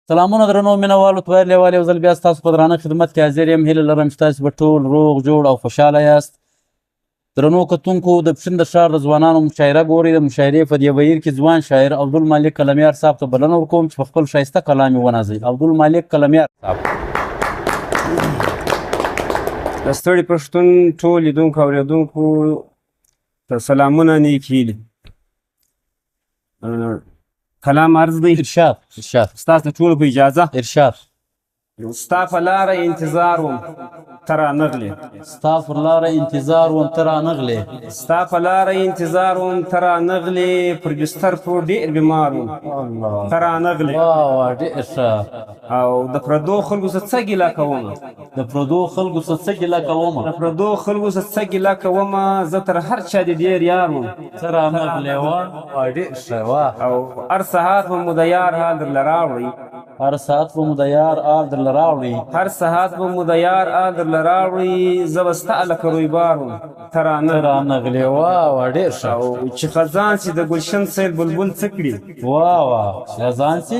سلامونه درنو مینهوالو تویر لیوال یو ځل بیا ستاسو په درانه خدمت کې حاضر یم. هیله لرم چې تاسو به ټول روغ جوړ او خوشحاله یاست. درنو کتونکو د پښین د ښار د ځوانانو مشاعره ګورئ. د مشاعرې په دې بهیر کې ځوان شاعر عبدالمالک کلمیار صاحب ته بلنه ورکوم چې په خپل ښایسته کلام یې ونازوي. عبدالمالک کلمیار صاحب. د ستړي پښتون ټول لیدونکو اورېدونکو ته سلامونه نیک هیلې. کلام عرض دی. ارشاد ستاسو د ټولو په اجازه. ارشاد. ستا په لاره انتظار وم ته رانغلې. ستا پر لاره انتظار وم ته رانغلې. ستا په لاره انتظار وم ته رانغلې. پر بستر پرو ډېر بیمار وم ته رانغلې. واه ډېر ښه. او د پردو خلکو څه څه ګیله کومه. د پردو خلکو څه څه ګیله کومه. د پردو خلکو څه څه ګیله کومه. زه تر هر چا دې ډېر یار وم ته رانغلې. واه ډېر ښه. واه. او هر سهار به مو د یار حال درله راوړئ. هر ساعت به مو د یار آل درله راوړي. هر ساعت به مو د یار آل درله راوړي. زه به ستا لکه رویبار وم ته رانغلې. واه ډېر ښه. او چې خزان شي د ګلشن سیل بلبل څه کړي. واه خزان شي.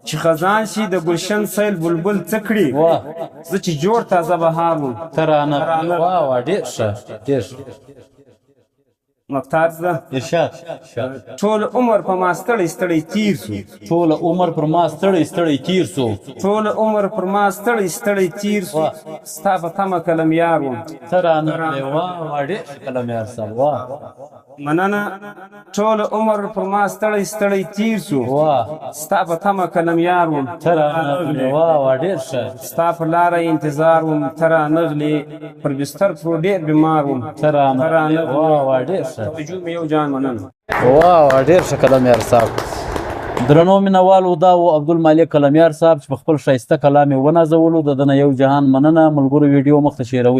چې خزان شي د ګلشن سیل بلبل څه کړي. واه زه چې جوړ تازه بهار وم ته رانغلې. واه ډېر ښه ډېر ښه. مقتاد ده. ارشاد. ټول عمر په ما ستړی ستړی تیر سو. ټول عمر پر ما ستړی ستړی تیر سو. ټول عمر پر ما ستړی ستړی تیر سو. ستا په تمه کلمیار وم ته رانغلې. واه ډېر ښه کلمیار صاحب. واه مننه. ټول عمر پر ما ستړی ستړی تیر سو. واه ستا په تمه کلمیار وم ته رانغلې. واه ډېر ښه. ستا په لاره انتظار وم ته رانغلې. پر بستر پرو ډېر بیمار وم ته رانغلې. واه ډېر ښه. توجه مې یو جان مننه. واه ډېر ښه کلمیار صاحب. درنو مینهوالو دا و عبدالمالک کلمیار صاحب چې په خپل ښایسته کلام یې ونازولو. د ده نه یو جهان مننه. ملګرو ویډیو مخ ته شیروئ.